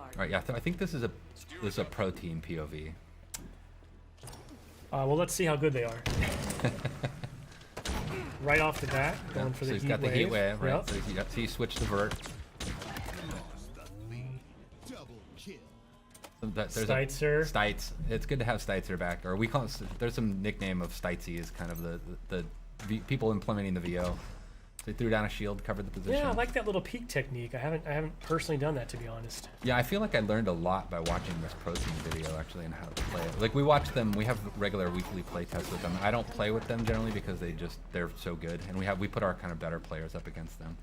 Alright, yeah, I think this is a pro team POV. Well, let's see how good they are. Right off the bat, going for the heat wave. So he's got the heat wave, right? Yep. So he switched to vert. Steitzer. Steitz. It's good to have Steitzer back. Or we call it, there's some nickname of Steitzy is kind of the people implementing the VO. They threw down a shield, covered the position. Yeah, I like that little peek technique. I haven't personally done that, to be honest. Yeah, I feel like I learned a lot by watching this pro team video actually and how to play it. Like we watch them, we have regular weekly play tests with them. I don't play with them generally because they're so good, and we put our kind of better players up against them.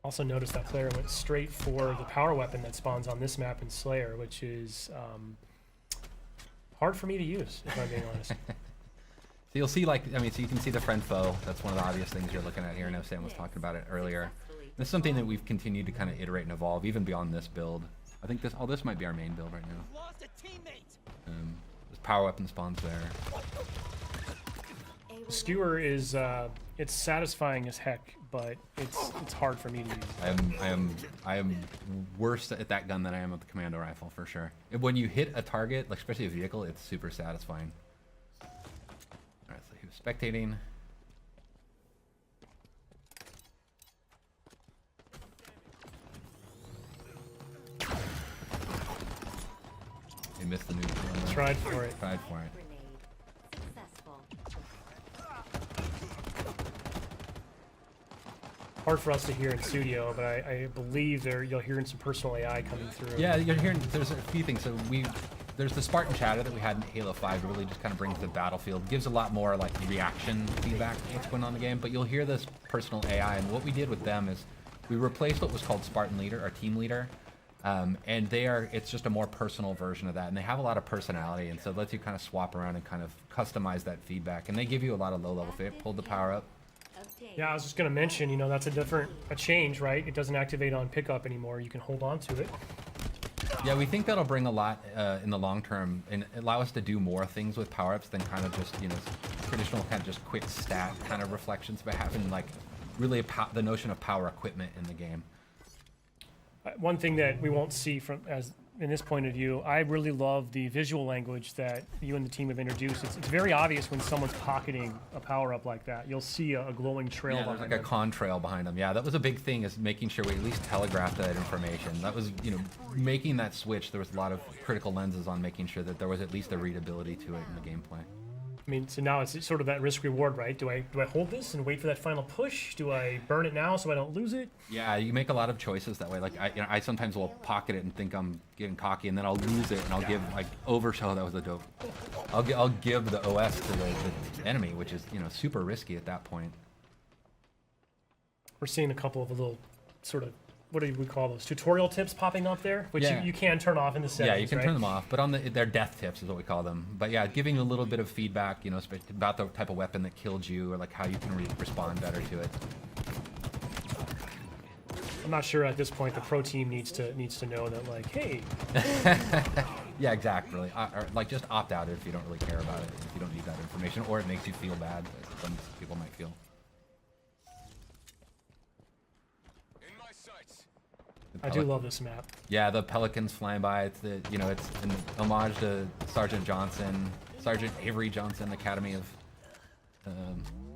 Also noticed that player went straight for the power weapon that spawns on this map in Slayer, which is hard for me to use, if I'm being honest. So you'll see, like, I mean, so you can see the friend foe. That's one of the obvious things you're looking at here. I know Sam was talking about it earlier. This is something that we've continued to kind of iterate and evolve, even beyond this build. I think this might be our main build right now. There's power weapon spawns there. Skewer is it's satisfying as heck, but it's hard for me to use. I am worse at that gun than I am with the commando rifle for sure. When you hit a target, like especially a vehicle, it's super satisfying. All right, so he was spectating. He missed the neutral. Tried for it. Tried for it. Hard for us to hear in studio, but I believe you'll hear some personal AI coming through. Yeah, you're hearing. There's a few things. So there's the Spartan chatter that we had in Halo 5. It really just kind of brings the battlefield, gives a lot more like reaction feedback to what's going on in the game. But you'll hear this personal AI, and what we did with them is we replaced what was called Spartan Leader, our team leader, and it's just a more personal version of that, and they have a lot of personality, and so it lets you kind of swap around and kind of customize that feedback, and they give you a lot of low-level fit. Pulled the power up. Yeah, I was just going to mention, you know, that's a change, right? It doesn't activate on pickup anymore. You can hold on to it. Yeah, we think that'll bring a lot in the long term and allow us to do more things with power-ups than kind of just, you know, traditional kind of just quick stat kind of reflections, but having like really the notion of power equipment in the game. One thing that we won't see in this point of view, I really love the visual language that you and the team have introduced. It's very obvious when someone's pocketing a power-up like that. You'll see a glowing trail behind them. There's like a contrail behind them. Yeah, that was a big thing, is making sure we at least telegraphed that information. That was, you know, making that switch. There was a lot of critical lenses on making sure that there was at least a readability to it in the gameplay. I mean, so now it's sort of that risk-reward, right? Do I hold this and wait for that final push? Do I burn it now so I don't lose it? Yeah, you make a lot of choices that way. Like I sometimes will pocket it and think I'm getting cocky, and then I'll lose it, and I'll give like overshow. That was a dope. I'll give the OS to the enemy, which is, you know, super risky at that point. We're seeing a couple of little sort of, what do we call those, tutorial tips popping up there, which yeah. you can turn off in the settings. Yeah, you can turn them off, but on they're death tips is what we call them. But yeah, giving a little bit of feedback, you know, about the type of weapon that killed you, or like how you can respond better to it. I'm not sure at this point the pro team needs to know that, like, hey. Yeah, exactly. Or like just opt out if you don't really care about it, if you don't need that information, or it makes you feel bad, as some people might feel. I do love this map. Yeah, the pelicans flying by. It's it's an homage to Sergeant Avery Johnson, Academy of.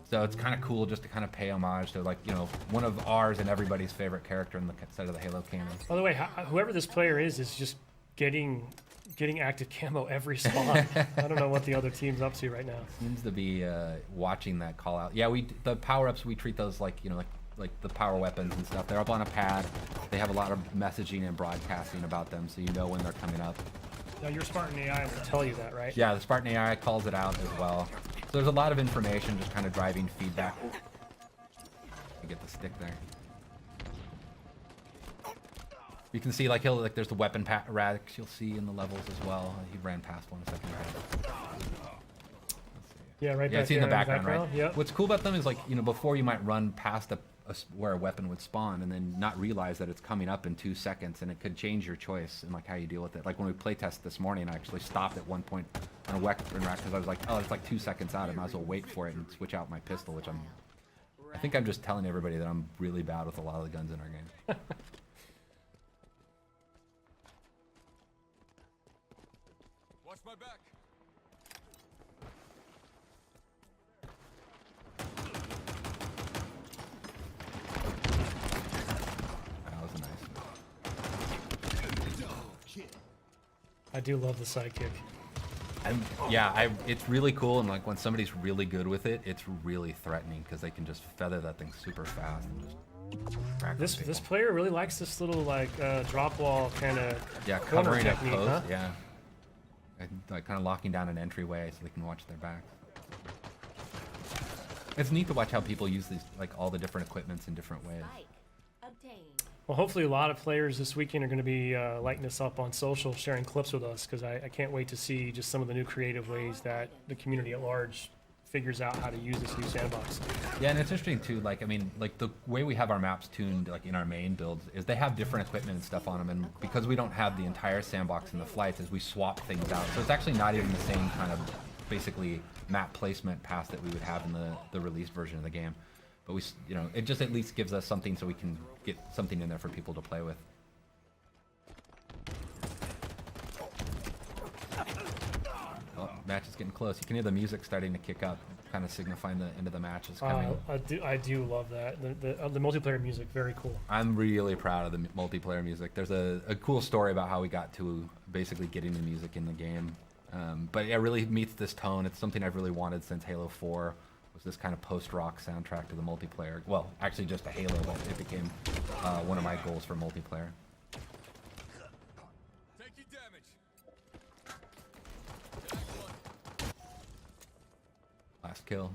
So it's kind of cool just to kind of pay homage to, like, you know, one of ours and everybody's favorite character in the set of the Halo canon. By the way, whoever this player is just getting active camo every spawn. I don't know what the other team's up to right now. Seems to be watching that call out. Yeah, the power ups, we treat those like, you know, like the power weapons and stuff. They're up on a pad. They have a lot of messaging and broadcasting about them, so you know when they're coming up. Now your Spartan AI will tell you that, right? Yeah, the Spartan AI calls it out as well. So there's a lot of information just kind of driving feedback. You get the stick there. You can see, like, there's the weapon racks you'll see in the levels as well. He ran past one a second ago. Yeah, right. Yeah, back it's in the background, right? Yep. What's cool about them is, like, you know, before you might run past where a weapon would spawn and then not realize that it's coming up in 2 seconds, and it could change your choice and like how you deal with it. Like when we playtest this morning, I actually stopped at one point on a weapon rack because I was like, oh, it's like 2 seconds out. I might as well wait for it and switch out my pistol, which I think I'm just telling everybody that I'm really bad with a lot of the guns in our game. back. That was a nice one. I do love the sidekick. It's really cool, and like when somebody's really good with it, it's really threatening because they can just feather that thing super fast and just crack This player really likes this little like drop wall kind of covering a technique, post, huh? yeah, and, like kind of locking down an entryway so they can watch their backs. It's neat to watch how people use these, like all the different equipments in different ways. Well, hopefully a lot of players this weekend are going to be lighting us up on social, sharing clips with us, because I can't wait to see just some of the new creative ways that the community at large figures out how to use this new sandbox. Yeah, and it's interesting too, like, I mean, like the way we have our maps tuned, like in our main builds, is they have different equipment and stuff on them, and because we don't have the entire sandbox in the flights, is we swap things out. So it's actually not even the same kind of, basically, map placement path that we would have in the released version of the game. But we, you know, it just at least gives us something so we can get something in there for people to play with. Oh, match is getting close. You can hear the music starting to kick up, kind of signifying the end of the match is coming. I do love that. The multiplayer music, very cool. I'm really proud of the multiplayer music. There's a cool story about how we got to basically getting the music in the game. But it really meets this tone. It's something I've really wanted since Halo 4. Was this kind of post-rock soundtrack to the multiplayer. Well, actually just a Halo, but it became one of my goals for multiplayer. Taking damage. Last kill.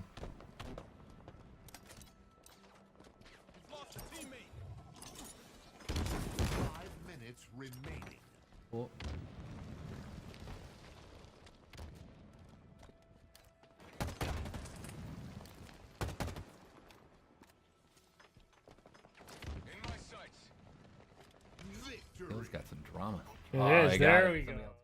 We've lost a teammate. 5 minutes remaining. Oh. In my sights. Victory. Halo's got some drama. It Oh, is. they got There it. we Somebody go. else.